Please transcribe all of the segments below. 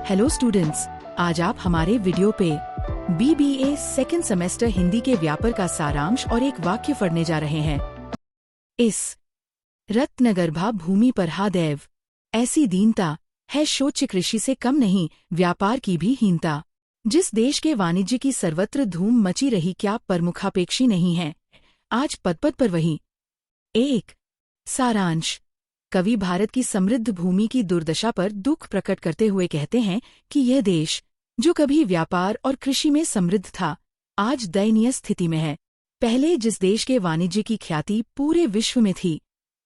Hello students, आज आप हमारे वीडियो पे BBA सेकेंड सेमेस्टर हिंदी के व्यापर का सारांश और एक वाक्य पढ़ने जा रहे हैं। इस रत्नगर्भा भूमि पर हा देव, ऐसी दीनता है शोच्य कृषि से कम नहीं, व्यापार की भी हीनता। जिस देश के वाणिज्य की सर्वत्र धूम मची रही, क्या प्रमुखापेक्षी नहीं है आज पद पद पर वही। एक सारांश। कवि भारत की समृद्ध भूमि की दुर्दशा पर दुख प्रकट करते हुए कहते हैं कि यह देश, जो कभी व्यापार और कृषि में समृद्ध था, आज दयनीय स्थिति में है। पहले जिस देश के वाणिज्य की ख्याति पूरे विश्व में थी,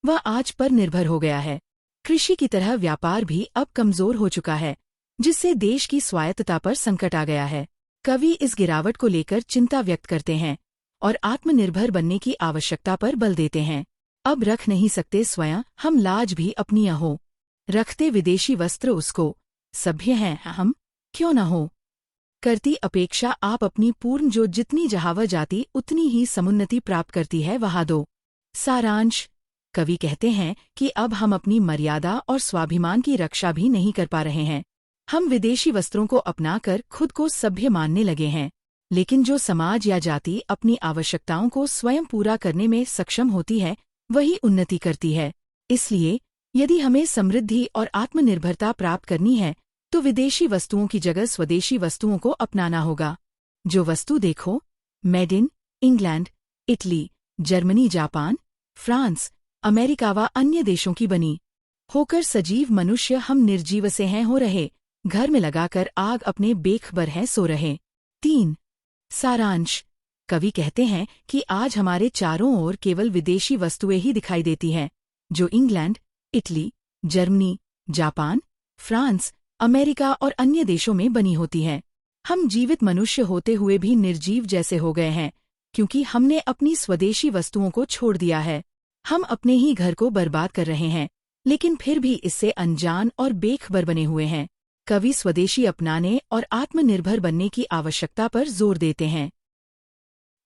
वह आज पर निर्भर हो गया है। कृषि की तरह व्यापार भी अब कमजोर हो चुका है, जिससे देश की स्वायत्तता पर संकट आ गया है। कवि इस गिरावट को लेकर चिंता व्यक्त करते हैं और आत्मनिर्भर बनने की आवश्यकता पर बल देते हैं। अब रख नहीं सकते स्वयं हम लाज भी अपनी हो, रखते विदेशी वस्त्र उसको, सभ्य हैं हम क्यों न हो। करती अपेक्षा आप अपनी पूर्ण, जो जितनी जहावह जाती उतनी ही समुन्नति प्राप्त करती है वहा दो। सारांश। कवि कहते हैं कि अब हम अपनी मर्यादा और स्वाभिमान की रक्षा भी नहीं कर पा रहे हैं। हम विदेशी वस्त्रों को अपनाकर खुद को सभ्य मानने लगे हैं, लेकिन जो समाज या जाति अपनी आवश्यकताओं को स्वयं पूरा करने में सक्षम होती है, वही उन्नति करती है। इसलिए यदि हमें समृद्धि और आत्मनिर्भरता प्राप्त करनी है, तो विदेशी वस्तुओं की जगह स्वदेशी वस्तुओं को अपनाना होगा। जो वस्तु देखो, made in England, Italy, Germany, Japan, France, America व अन्य देशों की बनी होकर सजीव मनुष्य हम निर्जीव से हैं हो रहे, घर में लगाकर आग अपने बेखबर हैं सो रहे। 3 सारांश। कवि कहते हैं कि आज हमारे चारों ओर केवल विदेशी वस्तुएं ही दिखाई देती हैं, जो England, Italy, Germany, Japan, France, America और अन्य देशों में बनी होती हैं। हम जीवित मनुष्य होते हुए भी निर्जीव जैसे हो गए हैं, क्योंकि हमने अपनी स्वदेशी वस्तुओं को छोड़ दिया है। हम अपने ही घर को बर्बाद कर रहे हैं, लेकिन फिर भी इससे अनजान और बेखबर बने हुए हैं। कवि स्वदेशी अपनाने और आत्मनिर्भर बनने की आवश्यकता पर जोर देते हैं।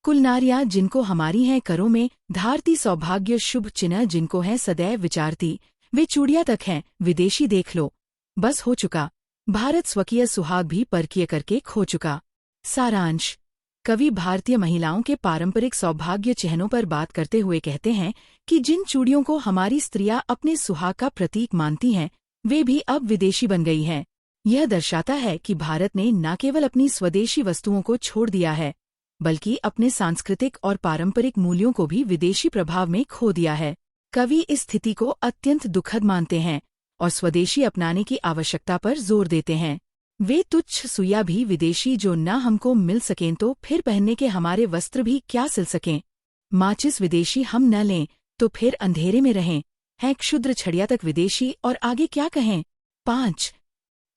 कुल नारियां जिनको हमारी हैं करों में धारती, सौभाग्य शुभ चिन्ह जिनको है सदैव विचारती, वे चूड़ियां तक हैं विदेशी देख लो, बस हो चुका भारत स्वकीय सुहाग भी परकीय करके खो चुका। सारांश। कवि भारतीय महिलाओं के पारंपरिक सौभाग्य चिन्हों पर बात करते हुए कहते हैं कि जिन चूड़ियों को हमारी स्त्रियां अपने सुहाग का प्रतीक मानती हैं, वे भी अब विदेशी बन गई हैं। यह दर्शाता है कि भारत ने न केवल अपनी स्वदेशी वस्तुओं को छोड़ दिया है, बल्कि अपने सांस्कृतिक और पारंपरिक मूल्यों को भी विदेशी प्रभाव में खो दिया है। कवि इस स्थिति को अत्यंत दुखद मानते हैं और स्वदेशी अपनाने की आवश्यकता पर जोर देते हैं। वे तुच्छ सुइया भी विदेशी जो न हमको मिल सकें तो फिर पहनने के हमारे वस्त्र भी क्या सिल सकें। माचिस विदेशी हम न लें तो फिर अंधेरे में रहें, हैं क्षुद्र छड़िया तक विदेशी और आगे क्या कहें। 5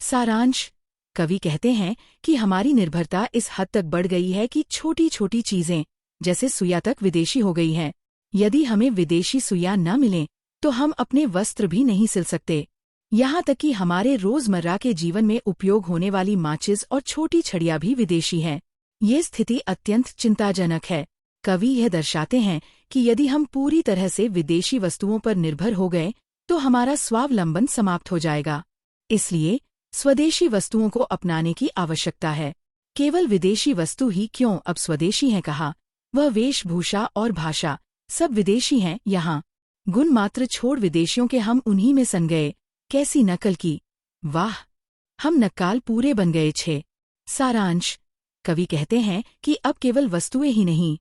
सारांश। कवि कहते हैं कि हमारी निर्भरता इस हद तक बढ़ गई है कि छोटी छोटी चीजें जैसे सुइया तक विदेशी हो गई हैं। यदि हमें विदेशी सुइया न मिलें तो हम अपने वस्त्र भी नहीं सिल सकते। यहाँ तक कि हमारे रोजमर्रा के जीवन में उपयोग होने वाली माचिस और छोटी छड़ियाँ भी विदेशी हैं। ये स्थिति अत्यंत चिंताजनक है। कवि यह दर्शाते हैं कि यदि हम पूरी तरह से विदेशी वस्तुओं पर निर्भर हो गए तो हमारा स्वावलंबन समाप्त हो जाएगा। इसलिए स्वदेशी वस्तुओं को अपनाने की आवश्यकता है। केवल विदेशी वस्तु ही क्यों, अब स्वदेशी हैं कहा, वह वेशभूषा और भाषा सब विदेशी हैं। यहाँ गुण मात्र छोड़ विदेशियों के हम उन्हीं में सन गए, कैसी नकल की, वाह हम नक्काल पूरे बन गए 6 सारांश। कवि कहते हैं कि अब केवल वस्तुएं ही नहीं,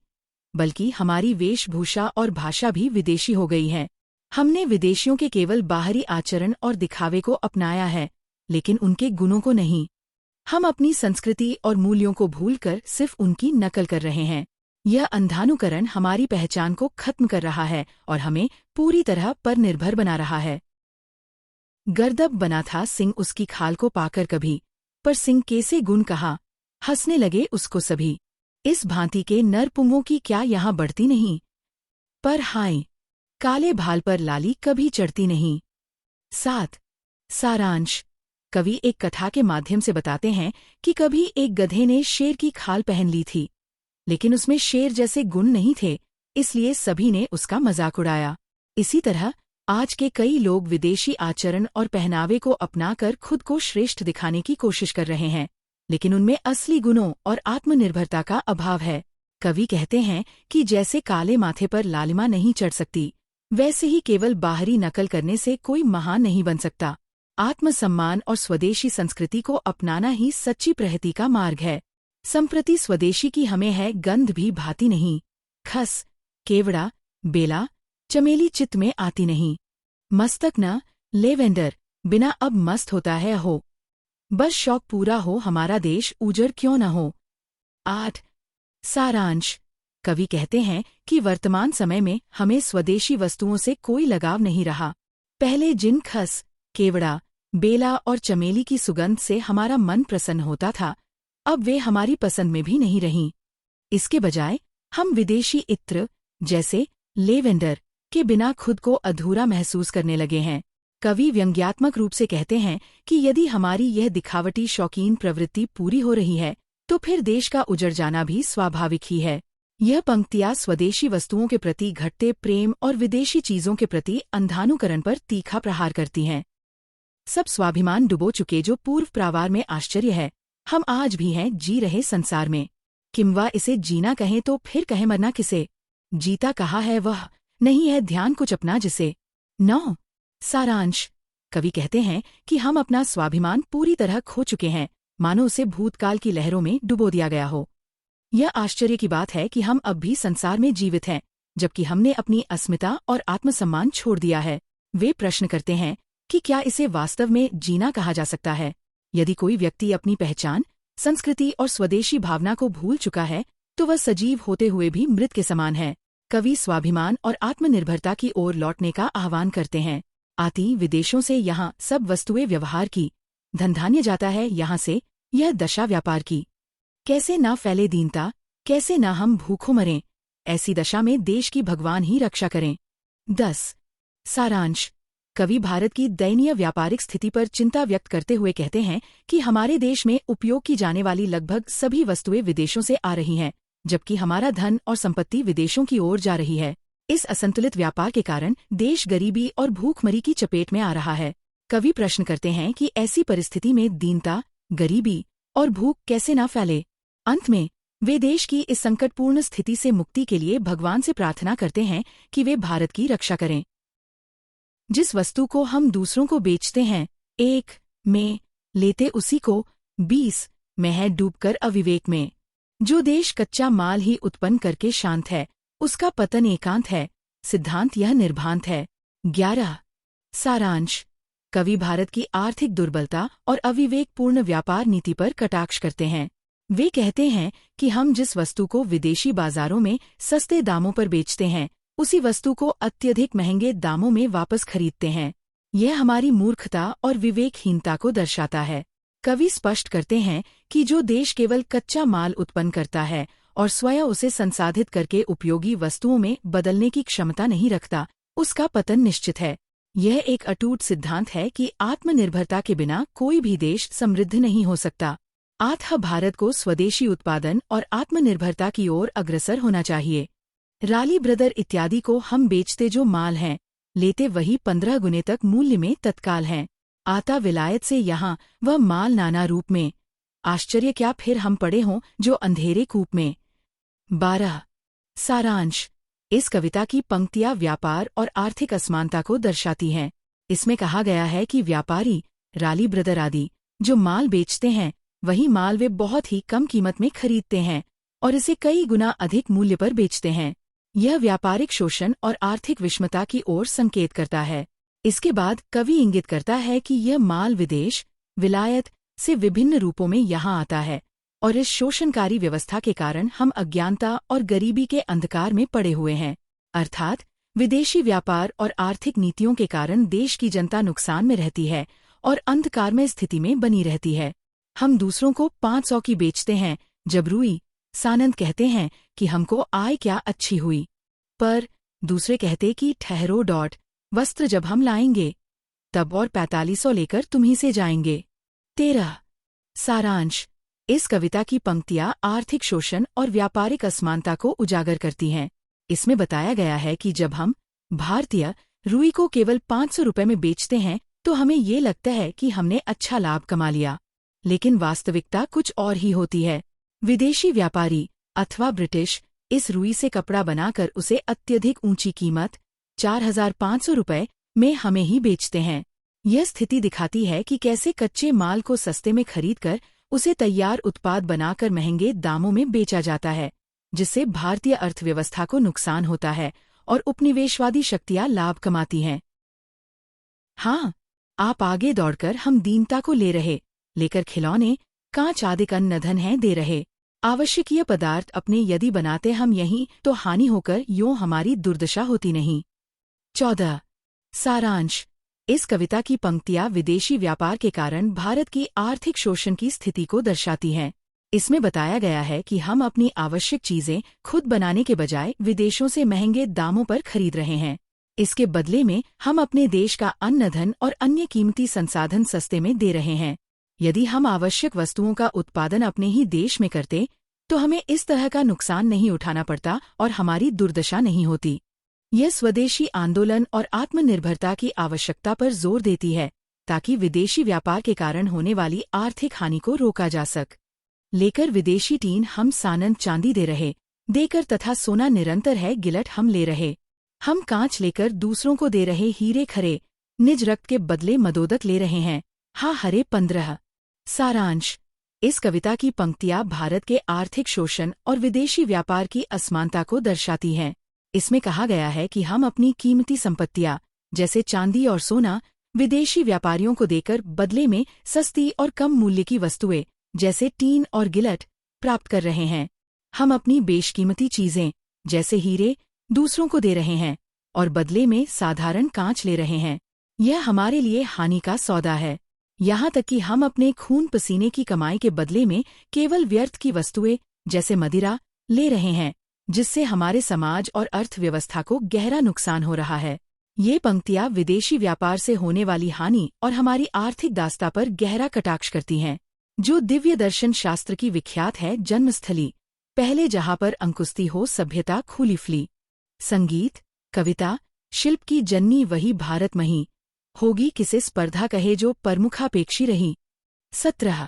बल्कि हमारी वेशभूषा और भाषा भी विदेशी हो गई है। हमने विदेशियों के केवल बाहरी आचरण और दिखावे को अपनाया है, लेकिन उनके गुणों को नहीं। हम अपनी संस्कृति और मूल्यों को भूलकर सिर्फ उनकी नकल कर रहे हैं। यह अंधानुकरण हमारी पहचान को खत्म कर रहा है और हमें पूरी तरह पर निर्भर बना रहा है। गर्दब बना था सिंह उसकी खाल को पाकर कभी, पर सिंह कैसे गुण कहा, हंसने लगे उसको सभी। इस भांति के नर पुंगों की क्या यहाँ बढ़ती नहीं, पर हाय काले भाल पर लाली कभी चढ़ती नहीं। 7 सारांश। कवि एक कथा के माध्यम से बताते हैं कि कभी एक गधे ने शेर की खाल पहन ली थी, लेकिन उसमें शेर जैसे गुण नहीं थे, इसलिए सभी ने उसका मजाक उड़ाया। इसी तरह आज के कई लोग विदेशी आचरण और पहनावे को अपनाकर खुद को श्रेष्ठ दिखाने की कोशिश कर रहे हैं, लेकिन उनमें असली गुणों और आत्मनिर्भरता का अभाव है। कवि कहते हैं कि जैसे काले माथे पर लालिमा नहीं चढ़ सकती, वैसे ही केवल बाहरी नकल करने से कोई महान नहीं बन सकता। आत्मसम्मान और स्वदेशी संस्कृति को अपनाना ही सच्ची प्रगति का मार्ग है। संप्रति स्वदेशी की हमें है गंध भी भाती नहीं, खस, केवड़ा, बेला, चमेली चित्त में आती नहीं। मस्तक न लेवेंडर, बिना अब मस्त होता है हो। बस शौक पूरा हो, हमारा देश उजड़ क्यों न हो। 8 सारांश। कवि कहते हैं कि वर्तमान समय में हमें स्वदेशी वस्तुओं से कोई लगाव नहीं रहा। पहले जिन खस, केवड़ा, बेला और चमेली की सुगंध से हमारा मन प्रसन्न होता था, अब वे हमारी पसंद में भी नहीं रहीं। इसके बजाय हम विदेशी इत्र जैसे लेवेंडर के बिना खुद को अधूरा महसूस करने लगे हैं। कवि व्यंग्यात्मक रूप से कहते हैं कि यदि हमारी यह दिखावटी शौकीन प्रवृत्ति पूरी हो रही है, तो फिर देश का उजड़ जाना भी स्वाभाविक ही है। यह पंक्तियां स्वदेशी वस्तुओं के प्रति घटते प्रेम और विदेशी चीजों के प्रति अंधानुकरण पर तीखा प्रहार करती हैं। सब स्वाभिमान डुबो चुके जो पूर्व प्रावार में आश्चर्य है, हम आज भी हैं जी रहे संसार में। किंवा इसे जीना कहें तो फिर कहे मरना किसे। जीता कहा है वह, नहीं है ध्यान कुछ अपना जिसे। 9 सारांश। कवि कहते हैं कि हम अपना स्वाभिमान पूरी तरह खो चुके हैं, मानो उसे भूतकाल की लहरों में डुबो दिया गया हो। यह आश्चर्य की बात है कि हम अब भी संसार में जीवित हैं, जबकि हमने अपनी अस्मिता और आत्मसम्मान छोड़ दिया है। वे प्रश्न करते हैं कि क्या इसे वास्तव में जीना कहा जा सकता है। यदि कोई व्यक्ति अपनी पहचान, संस्कृति और स्वदेशी भावना को भूल चुका है, तो वह सजीव होते हुए भी मृत के समान है। कवि स्वाभिमान और आत्मनिर्भरता की ओर लौटने का आह्वान करते हैं। आती विदेशों से यहाँ सब वस्तुएं व्यवहार की, धनधान्य जाता है यहाँ से, यह दशा व्यापार की। कैसे ना फैले दीनता, कैसे ना हम भूखों मरें, ऐसी दशा में देश की भगवान ही रक्षा करें। 10 सारांश। कवि भारत की दयनीय व्यापारिक स्थिति पर चिंता व्यक्त करते हुए कहते हैं कि हमारे देश में उपयोग की जाने वाली लगभग सभी वस्तुएं विदेशों से आ रही हैं, जबकि हमारा धन और संपत्ति विदेशों की ओर जा रही है। इस असंतुलित व्यापार के कारण देश गरीबी और भूखमरी की चपेट में आ रहा है। कवि प्रश्न करते हैं कि ऐसी परिस्थिति में दीनता, गरीबी और भूख कैसे ना फैले। अंत में वे देश की इस संकटपूर्ण स्थिति से मुक्ति के लिए भगवान से प्रार्थना करते हैं कि वे भारत की रक्षा करें। जिस वस्तु को हम दूसरों को बेचते हैं, 1 में लेते उसी को 20 में है डूबकर अविवेक में। जो देश कच्चा माल ही उत्पन्न करके शांत है, उसका पतन एकांत है, सिद्धांत यह निर्भांत है। 11 सारांश। कवि भारत की आर्थिक दुर्बलता और अविवेकपूर्ण व्यापार नीति पर कटाक्ष करते हैं। वे कहते हैं कि हम जिस वस्तु को विदेशी बाजारों में सस्ते दामों पर बेचते हैं, उसी वस्तु को अत्यधिक महंगे दामों में वापस खरीदते हैं। यह हमारी मूर्खता और विवेकहीनता को दर्शाता है। कवि स्पष्ट करते हैं कि जो देश केवल कच्चा माल उत्पन्न करता है और स्वयं उसे संसाधित करके उपयोगी वस्तुओं में बदलने की क्षमता नहीं रखता, उसका पतन निश्चित है। यह एक अटूट सिद्धांत है कि आत्मनिर्भरता के बिना कोई भी देश समृद्ध नहीं हो सकता। अतः भारत को स्वदेशी उत्पादन और आत्मनिर्भरता की ओर अग्रसर होना चाहिए। राली ब्रदर इत्यादि को हम बेचते जो माल हैं, लेते वही 15 गुने तक मूल्य में तत्काल हैं। आता विलायत से यहाँ वह माल नाना रूप में, आश्चर्य क्या फिर हम पड़े हों जो अंधेरे कूप में। 12 सारांश। इस कविता की पंक्तियां व्यापार और आर्थिक असमानता को दर्शाती हैं। इसमें कहा गया है कि व्यापारी, राली ब्रदर आदि जो माल बेचते हैं, वही माल वे बहुत ही कम कीमत में खरीदते हैं और इसे कई गुना अधिक मूल्य पर बेचते हैं। यह व्यापारिक शोषण और आर्थिक विषमता की ओर संकेत करता है। इसके बाद कवि इंगित करता है कि यह माल विदेश, विलायत से विभिन्न रूपों में यहाँ आता है और इस शोषणकारी व्यवस्था के कारण हम अज्ञानता और गरीबी के अंधकार में पड़े हुए हैं। अर्थात विदेशी व्यापार और आर्थिक नीतियों के कारण देश की जनता नुकसान में रहती है और अंधकारमय स्थिति में बनी रहती है। हम दूसरों को 500 की बेचते हैं, जब रूई सानंद कहते हैं कि हमको आय क्या अच्छी हुई, पर दूसरे कहते कि ठहरो डॉट, वस्त्र जब हम लाएंगे तब और 4500 लेकर तुम्हीं से जाएंगे। 13 सारांश। इस कविता की पंक्तियां आर्थिक शोषण और व्यापारिक असमानता को उजागर करती हैं। इसमें बताया गया है कि जब हम भारतीय रुई को केवल 500 रुपए में बेचते हैं तो हमें ये लगता है कि हमने अच्छा लाभ कमा लिया, लेकिन वास्तविकता कुछ और ही होती है। विदेशी व्यापारी अथवा ब्रिटिश इस रुई से कपड़ा बनाकर उसे अत्यधिक ऊंची कीमत 4,500 रुपए में हमें ही बेचते हैं। यह स्थिति दिखाती है कि कैसे कच्चे माल को सस्ते में खरीदकर उसे तैयार उत्पाद बनाकर महंगे दामों में बेचा जाता है, जिससे भारतीय अर्थव्यवस्था को नुकसान होता है और उपनिवेशवादी शक्तियां लाभ कमाती हैं। हाँ, आप आगे दौड़कर हम दीनता को लेकर खिलौने, कांच आदि का निधन है दे रहे। आवश्यकीय पदार्थ अपने यदि बनाते हम यहीं तो हानि होकर यूं हमारी दुर्दशा होती नहीं। 14 सारांश। इस कविता की पंक्तियां विदेशी व्यापार के कारण भारत की आर्थिक शोषण की स्थिति को दर्शाती हैं। इसमें बताया गया है कि हम अपनी आवश्यक चीजें खुद बनाने के बजाय विदेशों से महंगे दामों पर खरीद रहे हैं। इसके बदले में हम अपने देश का अन्न, धन और अन्य कीमती संसाधन सस्ते में दे रहे हैं। यदि हम आवश्यक वस्तुओं का उत्पादन अपने ही देश में करते तो हमें इस तरह का नुकसान नहीं उठाना पड़ता और हमारी दुर्दशा नहीं होती। यह स्वदेशी आंदोलन और आत्मनिर्भरता की आवश्यकता पर जोर देती है ताकि विदेशी व्यापार के कारण होने वाली आर्थिक हानि को रोका जा सके। लेकर विदेशी टीन हम सानन चांदी दे रहे देकर तथा सोना निरंतर है गिलट हम ले रहे। हम कांच लेकर दूसरों को दे रहे हीरे खरे, निज रक्त के बदले मदोदक ले रहे हैं। हाँ हरे 15 सारांश। इस कविता की पंक्तियां भारत के आर्थिक शोषण और विदेशी व्यापार की असमानता को दर्शाती हैं। इसमें कहा गया है कि हम अपनी कीमती संपत्तियां जैसे चांदी और सोना विदेशी व्यापारियों को देकर बदले में सस्ती और कम मूल्य की वस्तुएं जैसे टीन और गिलट प्राप्त कर रहे हैं। हम अपनी बेशकीमती चीजें जैसे हीरे दूसरों को दे रहे हैं और बदले में साधारण कांच ले रहे हैं। यह हमारे लिए हानि का सौदा है। यहाँ तक कि हम अपने खून पसीने की कमाई के बदले में केवल व्यर्थ की वस्तुएं जैसे मदिरा ले रहे हैं, जिससे हमारे समाज और अर्थव्यवस्था को गहरा नुकसान हो रहा है। ये पंक्तियां विदेशी व्यापार से होने वाली हानि और हमारी आर्थिक दास्ता पर गहरा कटाक्ष करती हैं। जो दिव्य दर्शन शास्त्र की विख्यात है जन्मस्थली, पहले जहाँ पर अंकुस्ती हो सभ्यता खुलीफली। संगीत, कविता, शिल्प की जननी वही भारत मही, होगी किसे स्पर्धा कहे जो प्रमुखापेक्षी रही। 17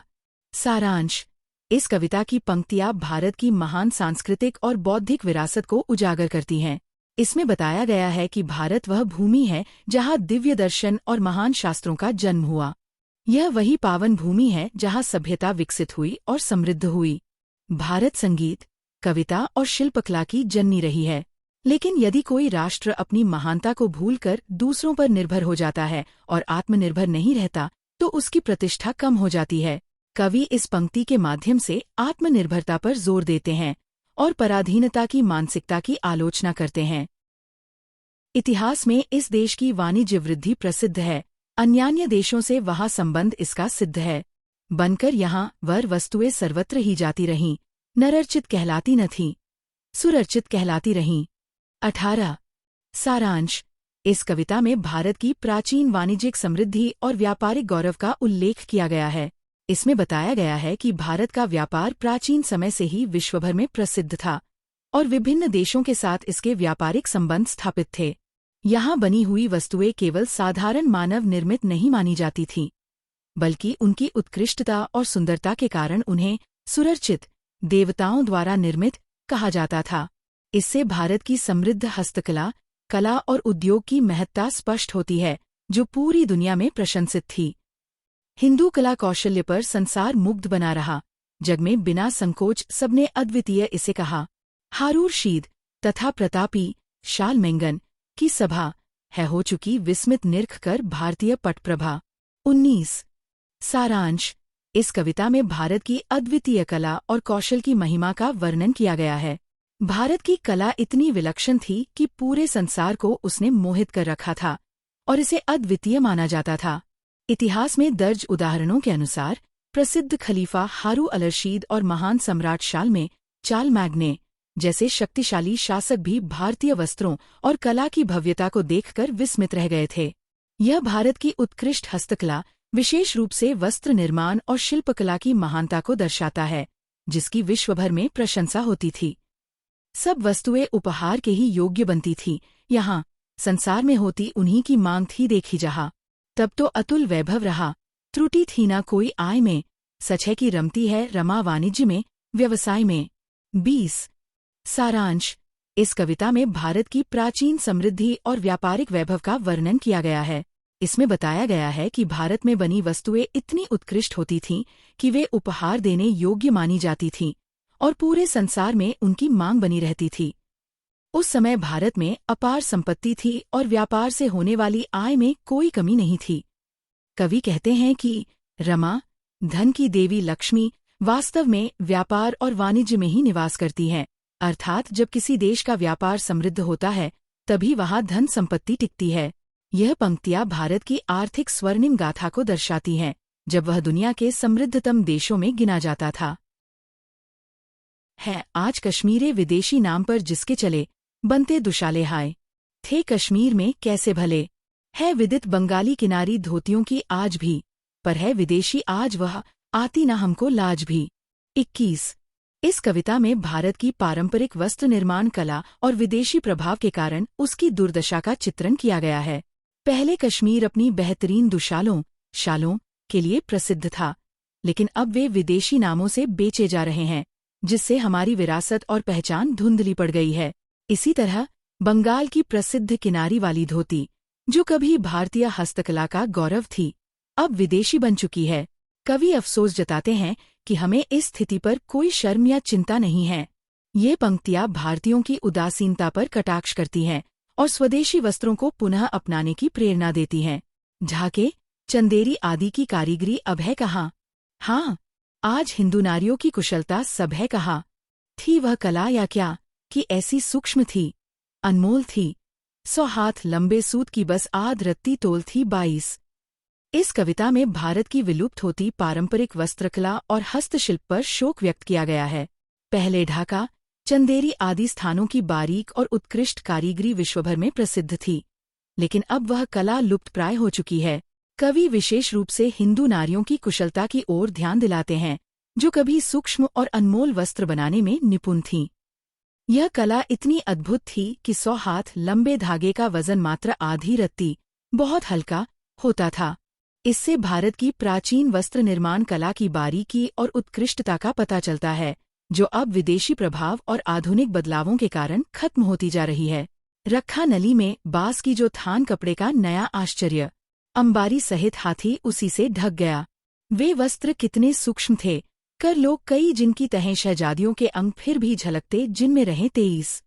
सारांश। इस कविता की पंक्तियां भारत की महान सांस्कृतिक और बौद्धिक विरासत को उजागर करती हैं। इसमें बताया गया है कि भारत वह भूमि है जहां दिव्य दर्शन और महान शास्त्रों का जन्म हुआ। यह वही पावन भूमि है जहां सभ्यता विकसित हुई और समृद्ध हुई। भारत संगीत, कविता और शिल्पकला की जननी रही है। लेकिन यदि कोई राष्ट्र अपनी महानता को भूलकर दूसरों पर निर्भर हो जाता है और आत्मनिर्भर नहीं रहता तो उसकी प्रतिष्ठा कम हो जाती है। कवि इस पंक्ति के माध्यम से आत्मनिर्भरता पर जोर देते हैं और पराधीनता की मानसिकता की आलोचना करते हैं। इतिहास में इस देश की वाणिज्य वृद्धि प्रसिद्ध है, अन्यान्य देशों से वहाँ संबंध इसका सिद्ध है। बनकर यहाँ वर वस्तुएं सर्वत्र ही जाती रहीं, नरर्चित कहलाती न थीं, सुरर्चित कहलाती रहीं। 18 सारांश। इस कविता में भारत की प्राचीन वाणिज्यिक समृद्धि और व्यापारिक गौरव का उल्लेख किया गया है। इसमें बताया गया है कि भारत का व्यापार प्राचीन समय से ही विश्वभर में प्रसिद्ध था और विभिन्न देशों के साथ इसके व्यापारिक संबंध स्थापित थे। यहाँ बनी हुई वस्तुएं केवल साधारण मानव निर्मित नहीं मानी जाती थीं, बल्कि उनकी उत्कृष्टता और सुंदरता के कारण उन्हें सुरर्चित, देवताओं द्वारा निर्मित कहा जाता था। इससे भारत की समृद्ध हस्तकला, कला और उद्योग की महत्ता स्पष्ट होती है, जो पूरी दुनिया में प्रशंसित थी। हिंदू कला कौशल्य पर संसार मुग्ध बना रहा। जग में बिना संकोच सबने अद्वितीय इसे कहा। हारूर शीद तथा प्रतापी शालमेंगन की सभा है हो चुकी विस्मित निरख कर भारतीय पटप्रभा। 19 सारांश। इस कविता में भारत की अद्वितीय कला और कौशल की महिमा का वर्णन किया गया है। भारत की कला इतनी विलक्षण थी कि पूरे संसार को उसने मोहित कर रखा था और इसे अद्वितीय माना जाता था। इतिहास में दर्ज उदाहरणों के अनुसार प्रसिद्ध खलीफा हारू अल रशीद और महान सम्राट चार्लमैग्ने जैसे शक्तिशाली शासक भी भारतीय वस्त्रों और कला की भव्यता को देखकर विस्मित रह गए थे। यह भारत की उत्कृष्ट हस्तकला, विशेष रूप से वस्त्र निर्माण और शिल्पकला की महानता को दर्शाता है, जिसकी विश्वभर में प्रशंसा होती थी। सब वस्तुएं उपहार के ही योग्य बनती थीं। यहाँ संसार में होती उन्हीं की मांग थी देखी जहा। तब तो अतुल वैभव रहा, त्रुटि थी ना कोई आय में। सच है कि रमती है रमा वाणिज्य में, व्यवसाय में। 20 सारांश। इस कविता में भारत की प्राचीन समृद्धि और व्यापारिक वैभव का वर्णन किया गया है। इसमें बताया गया है कि भारत में बनी वस्तुएं इतनी उत्कृष्ट होती थीं कि वे उपहार देने योग्य मानी जाती थीं और पूरे संसार में उनकी मांग बनी रहती थी। उस समय भारत में अपार संपत्ति थी और व्यापार से होने वाली आय में कोई कमी नहीं थी। कवि कहते हैं कि रमा, धन की देवी लक्ष्मी, वास्तव में व्यापार और वाणिज्य में ही निवास करती हैं। अर्थात जब किसी देश का व्यापार समृद्ध होता है तभी वहां धन संपत्ति टिकती है। यह पंक्तियां भारत की आर्थिक स्वर्णिम गाथा को दर्शाती हैं, जब वह दुनिया के समृद्धतम देशों में गिना जाता था। है आज कश्मीरे विदेशी नाम पर जिसके चले, बनते दुशाले हाय। थे कश्मीर में कैसे भले, है विदित बंगाली किनारी धोतियों की आज भी, पर है विदेशी आज वह, आती न हमको लाज भी। 21 इस कविता में भारत की पारंपरिक वस्त्र निर्माण कला और विदेशी प्रभाव के कारण उसकी दुर्दशा का चित्रण किया गया है। पहले कश्मीर अपनी बेहतरीन दुशालों, शालों के लिए प्रसिद्ध था, लेकिन अब वे विदेशी नामों से बेचे जा रहे हैं, जिससे हमारी विरासत और पहचान धुंधली पड़ गई है। इसी तरह बंगाल की प्रसिद्ध किनारी वाली धोती, जो कभी भारतीय हस्तकला का गौरव थी, अब विदेशी बन चुकी है। कवि अफसोस जताते हैं कि हमें इस स्थिति पर कोई शर्म या चिंता नहीं है। ये पंक्तियां भारतीयों की उदासीनता पर कटाक्ष करती हैं और स्वदेशी वस्त्रों को पुनः अपनाने की प्रेरणा देती हैं। ढाके, चंदेरी आदि की कारीगरी अब है कहाँ? हाँ, आज हिंदू नारियों की कुशलता सब है कहाँ? थी वह कला या क्या कि ऐसी सूक्ष्म थी, अनमोल थी। 100 हाथ लंबे सूत की बस आध रत्ती तोल थी 22। इस कविता में भारत की विलुप्त होती पारंपरिक वस्त्रकला और हस्तशिल्प पर शोक व्यक्त किया गया है। पहले ढाका, चंदेरी आदि स्थानों की बारीक और उत्कृष्ट कारीगरी विश्वभर में प्रसिद्ध थी, लेकिन अब वह कला लुप्तप्राय हो चुकी है। कवि विशेष रूप से हिंदू नारियों की कुशलता की ओर ध्यान दिलाते हैं, जो कभी सूक्ष्म और अनमोल वस्त्र बनाने में निपुण थीं। यह कला इतनी अद्भुत थी कि 100 हाथ लंबे धागे का वजन मात्र आधी रत्ती, बहुत हल्का, होता था। इससे भारत की प्राचीन वस्त्र निर्माण कला की बारीकी और उत्कृष्टता का पता चलता है, जो अब विदेशी प्रभाव और आधुनिक बदलावों के कारण खत्म होती जा रही है। रखा नली में बांस की जो थान कपड़े का नया आश्चर्य, अंबारी सहित हाथी उसी से ढक गया। वे वस्त्र कितने सूक्ष्म थे, कर लोग कई जिनकी तहें शहजादियों के अंग फिर भी झलकते जिनमें रहे 23।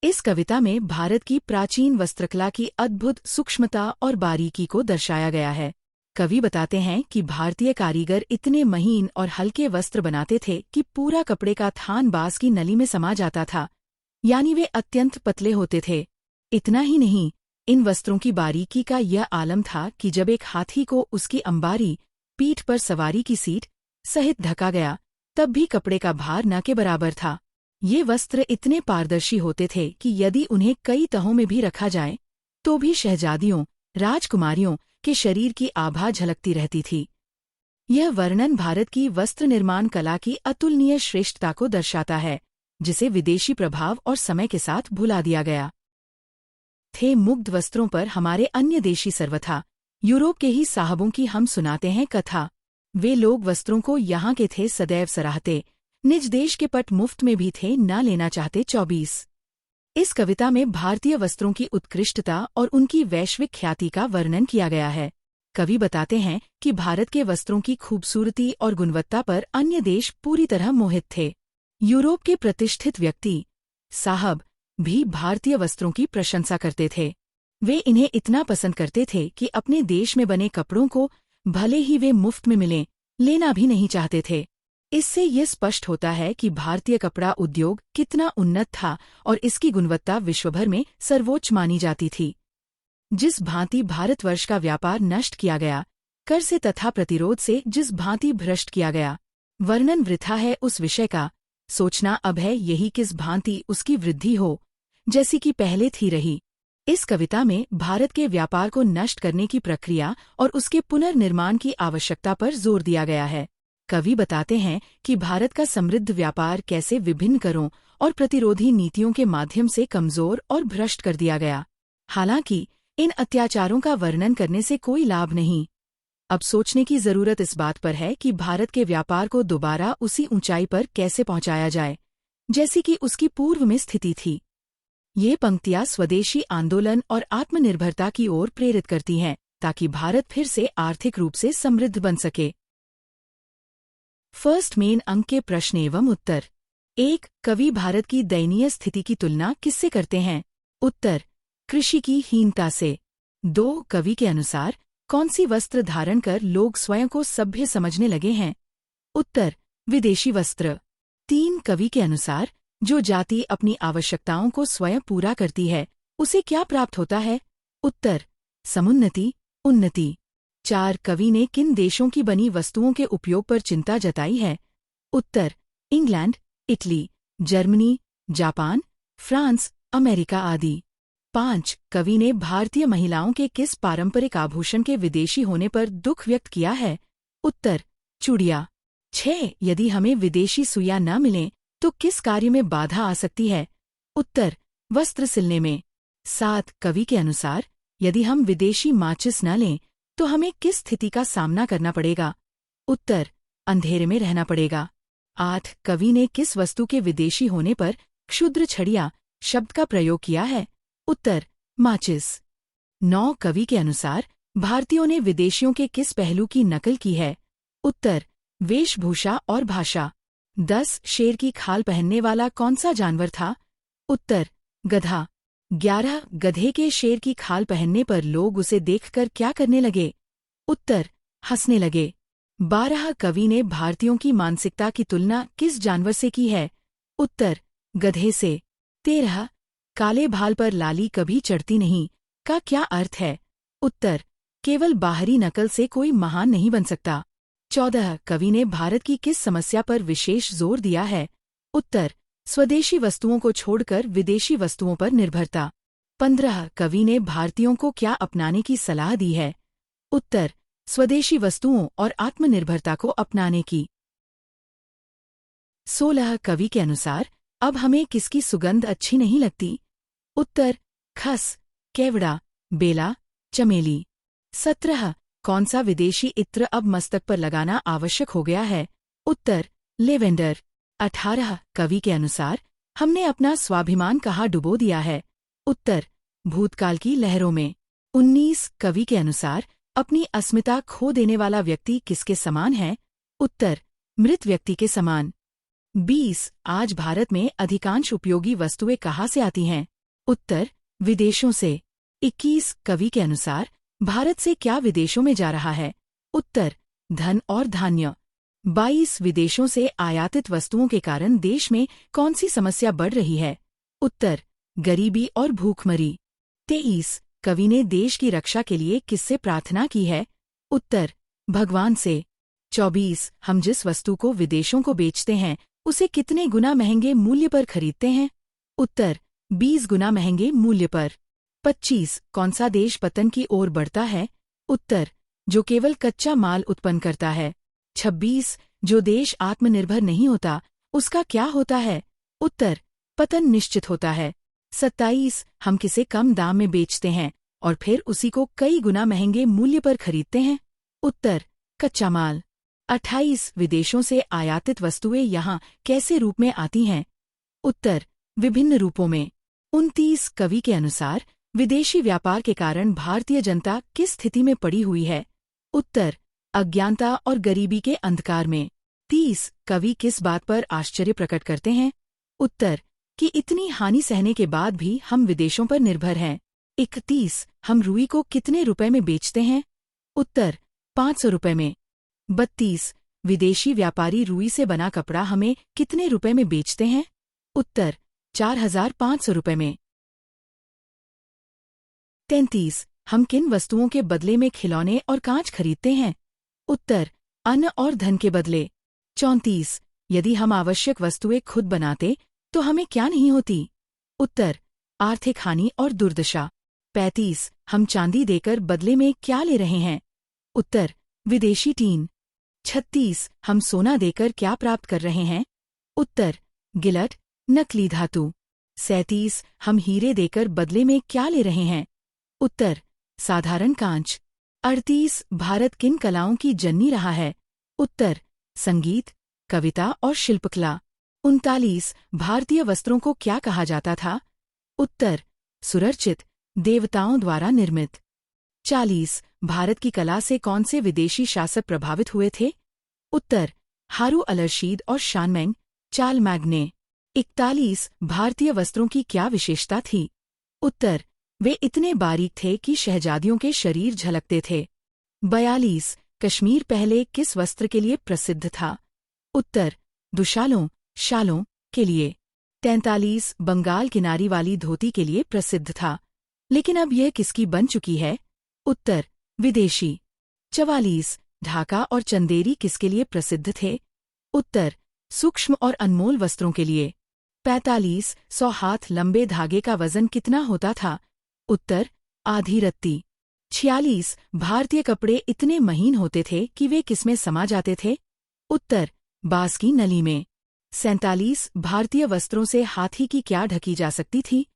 इस कविता में भारत की प्राचीन वस्त्रकला की अद्भुत सूक्ष्मता और बारीकी को दर्शाया गया है। कवि बताते हैं कि भारतीय कारीगर इतने महीन और हल्के वस्त्र बनाते थे कि पूरा कपड़े का थान बांस की नली में समा जाता था, यानी वे अत्यंत पतले होते थे। इतना ही नहीं, इन वस्त्रों की बारीकी का यह आलम था कि जब एक हाथी को उसकी अंबारी, पीठ पर सवारी की सीट सहित ढका गया, तब भी कपड़े का भार न के बराबर था। ये वस्त्र इतने पारदर्शी होते थे कि यदि उन्हें कई तहों में भी रखा जाए, तो भी शहजादियों, राजकुमारियों के शरीर की आभा झलकती रहती थी। यह वर्णन भारत की वस्त्र निर्माण कला की अतुलनीय श्रेष्ठता को दर्शाता है, जिसे विदेशी प्रभाव और समय के साथ भुला दिया गया। थे मुग्ध वस्त्रों पर हमारे अन्य देशी सर्वथा, यूरोप के ही साहबों की हम सुनाते हैं कथा। वे लोग वस्त्रों को यहाँ के थे सदैव सराहते, निज देश के पट मुफ्त में भी थे न लेना चाहते 24। इस कविता में भारतीय वस्त्रों की उत्कृष्टता और उनकी वैश्विक ख्याति का वर्णन किया गया है। कवि बताते हैं कि भारत के वस्त्रों की खूबसूरती और गुणवत्ता पर अन्य देश पूरी तरह मोहित थे। यूरोप के प्रतिष्ठित व्यक्ति, साहब, भी भारतीय वस्त्रों की प्रशंसा करते थे। वे इन्हें इतना पसंद करते थे कि अपने देश में बने कपड़ों को भले ही वे मुफ्त में मिलें, लेना भी नहीं चाहते थे। इससे ये स्पष्ट होता है कि भारतीय कपड़ा उद्योग कितना उन्नत था और इसकी गुणवत्ता विश्वभर में सर्वोच्च मानी जाती थी। जिस भांति भारतवर्ष का व्यापार नष्ट किया गया, कर से तथा प्रतिरोध से जिस भांति भ्रष्ट किया गया, वर्णन वृथा है उस विषय का। सोचना अब है यही किस भांति उसकी वृद्धि हो, जैसी कि पहले थी रही। इस कविता में भारत के व्यापार को नष्ट करने की प्रक्रिया और उसके पुनर्निर्माण की आवश्यकता पर जोर दिया गया है। कवि बताते हैं कि भारत का समृद्ध व्यापार कैसे विभिन्न करों और प्रतिरोधी नीतियों के माध्यम से कमजोर और भ्रष्ट कर दिया गया। हालांकि इन अत्याचारों का वर्णन करने से कोई लाभ नहीं। अब सोचने की जरूरत इस बात पर है कि भारत के व्यापार को दोबारा उसी ऊंचाई पर कैसे पहुंचाया जाए जैसी कि उसकी पूर्व में स्थिति थी। ये पंक्तियां स्वदेशी आंदोलन और आत्मनिर्भरता की ओर प्रेरित करती हैं, ताकि भारत फिर से आर्थिक रूप से समृद्ध बन सके। फर्स्ट मेन अंक के प्रश्न एवं उत्तर। 1. कवि भारत की दयनीय स्थिति की तुलना किससे करते हैं? उत्तर, कृषि की हीनता से। 2. कवि के अनुसार कौन सी वस्त्र धारण कर लोग स्वयं को सभ्य समझने लगे हैं? उत्तर, विदेशी वस्त्र। 3. कवि के अनुसार जो जाति अपनी आवश्यकताओं को स्वयं पूरा करती है उसे क्या प्राप्त होता है? उत्तर, समुन्नति, उन्नति। 4. कवि ने किन देशों की बनी वस्तुओं के उपयोग पर चिंता जताई है? उत्तर, England, Italy, Germany, Japan, France, America आदि। 5. कवि ने भारतीय महिलाओं के किस पारंपरिक आभूषण के विदेशी होने पर दुख व्यक्त किया है? उत्तर, चूड़ियाँ। 6. यदि हमें विदेशी सुइयां न मिलें तो किस कार्य में बाधा आ सकती है? उत्तर, वस्त्र सिलने में। 7. कवि के अनुसार यदि हम विदेशी माचिस न लें तो हमें किस स्थिति का सामना करना पड़ेगा? उत्तर, अंधेरे में रहना पड़ेगा। 8. कवि ने किस वस्तु के विदेशी होने पर क्षुद्र छड़िया शब्द का प्रयोग किया है? उत्तर, माचिस। 9. कवि के अनुसार भारतीयों ने विदेशियों के किस पहलू की नकल की है? उत्तर, वेशभूषा और भाषा। 10. शेर की खाल पहनने वाला कौन सा जानवर था? उत्तर, गधा। 11. गधे के शेर की खाल पहनने पर लोग उसे देखकर क्या करने लगे? उत्तर, हंसने लगे। 12. कवि ने भारतीयों की मानसिकता की तुलना किस जानवर से की है? उत्तर, गधे से। 13. काले भाल पर लाली कभी चढ़ती नहीं का क्या अर्थ है? उत्तर, केवल बाहरी नकल से कोई महान नहीं बन सकता। 14. कवि ने भारत की किस समस्या पर विशेष जोर दिया है? उत्तर, स्वदेशी वस्तुओं को छोड़कर विदेशी वस्तुओं पर निर्भरता। 15. कवि ने भारतीयों को क्या अपनाने की सलाह दी है? उत्तर, स्वदेशी वस्तुओं और आत्मनिर्भरता को अपनाने की। 16. कवि के अनुसार अब हमें किसकी सुगंध अच्छी नहीं लगती? उत्तर, खस, केवड़ा, बेला, चमेली। 17. कौन सा विदेशी इत्र अब मस्तक पर लगाना आवश्यक हो गया है? उत्तर, लेवेंडर। 18. कवि के अनुसार हमने अपना स्वाभिमान कहाँ डुबो दिया है? उत्तर, भूतकाल की लहरों में। 19. कवि के अनुसार अपनी अस्मिता खो देने वाला व्यक्ति किसके समान है? उत्तर, मृत व्यक्ति के समान। 20. आज भारत में अधिकांश उपयोगी वस्तुएं कहाँ से आती हैं? उत्तर, विदेशों से। 21. कवि के अनुसार भारत से क्या विदेशों में जा रहा है? उत्तर, धन और धान्य। 22. विदेशों से आयातित वस्तुओं के कारण देश में कौन सी समस्या बढ़ रही है? उत्तर, गरीबी और भूखमरी। 23. कवि ने देश की रक्षा के लिए किससे प्रार्थना की है? उत्तर, भगवान से। 24. हम जिस वस्तु को विदेशों को बेचते हैं उसे कितने गुना महंगे मूल्य पर खरीदते हैं? उत्तर, 20 गुना महंगे मूल्य पर। 25. कौन सा देश पतन की ओर बढ़ता है? उत्तर, जो केवल कच्चा माल उत्पन्न करता है। 26. जो देश आत्मनिर्भर नहीं होता उसका क्या होता है? उत्तर, पतन निश्चित होता है। 27. हम किसे कम दाम में बेचते हैं और फिर उसी को कई गुना महंगे मूल्य पर खरीदते हैं? उत्तर, कच्चा माल। 28. विदेशों से आयातित वस्तुएं यहाँ कैसे रूप में आती हैं? उत्तर, विभिन्न रूपों में। 29. कवि के अनुसार विदेशी व्यापार के कारण भारतीय जनता किस स्थिति में पड़ी हुई है? उत्तर, अज्ञानता और गरीबी के अंधकार में। 30. कवि किस बात पर आश्चर्य प्रकट करते हैं? उत्तर, कि इतनी हानि सहने के बाद भी हम विदेशों पर निर्भर हैं। 31. हम रुई को कितने रुपए में बेचते हैं? उत्तर, 500 रुपए में। 32. विदेशी व्यापारी रुई से बना कपड़ा हमें कितने रुपए में बेचते हैं? उत्तर, 4500 रुपए में। 33. हम किन वस्तुओं के बदले में खिलौने और कांच खरीदते हैं? उत्तर, अन्न और धन के बदले। 34. यदि हम आवश्यक वस्तुएं खुद बनाते तो हमें क्या नहीं होती? उत्तर, आर्थिक हानि और दुर्दशा। 35. हम चांदी देकर बदले में क्या ले रहे हैं? उत्तर, विदेशी टीन। 36. हम सोना देकर क्या प्राप्त कर रहे हैं? उत्तर, गिलट, नकली धातु। 37. हम हीरे देकर बदले में क्या ले रहे हैं? उत्तर साधारण कांच। 38 भारत किन कलाओं की जननी रहा है? उत्तर संगीत, कविता और शिल्पकला। 39 भारतीय वस्त्रों को क्या कहा जाता था? उत्तर सुरचित, देवताओं द्वारा निर्मित। 40 भारत की कला से कौन से विदेशी शासक प्रभावित हुए थे? उत्तर हारू अल रशीद और शानमेंग चालमैग्ने। 41 भारतीय वस्त्रों की क्या विशेषता थी? उत्तर वे इतने बारीक थे कि शहजादियों के शरीर झलकते थे। 42 कश्मीर पहले किस वस्त्र के लिए प्रसिद्ध था? उत्तर दुशालों, शालों के लिए। 43 बंगाल किनारी वाली धोती के लिए प्रसिद्ध था, लेकिन अब यह किसकी बन चुकी है? उत्तर विदेशी। 44 ढाका और चंदेरी किसके लिए प्रसिद्ध थे? उत्तर सूक्ष्म और अनमोल वस्त्रों के लिए। 45 100 हाथ लंबे धागे का वजन कितना होता था? उत्तर आधी रत्ती। 46 भारतीय कपड़े इतने महीन होते थे कि वे किसमें समा जाते थे? उत्तर बांस की नली में। 47 भारतीय वस्त्रों से हाथी की क्या ढकी जा सकती थी?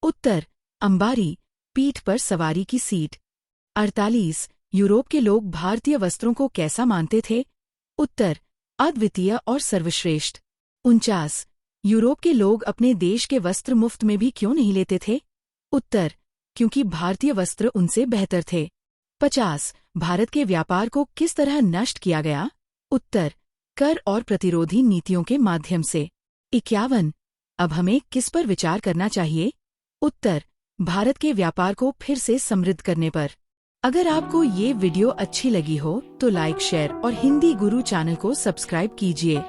उत्तर अंबारी, पीठ पर सवारी की सीट। 48 यूरोप के लोग भारतीय वस्त्रों को कैसा मानते थे? उत्तर अद्वितीय और सर्वश्रेष्ठ। 49 यूरोप के लोग अपने देश के वस्त्र मुफ्त में भी क्यों नहीं लेते थे? उत्तर क्योंकि भारतीय वस्त्र उनसे बेहतर थे। 50 भारत के व्यापार को किस तरह नष्ट किया गया? उत्तर कर और प्रतिरोधी नीतियों के माध्यम से। 51 अब हमें किस पर विचार करना चाहिए? उत्तर भारत के व्यापार को फिर से समृद्ध करने पर। अगर आपको ये वीडियो अच्छी लगी हो तो लाइक, शेयर और हिंदी गुरु चैनल को सब्सक्राइब कीजिए।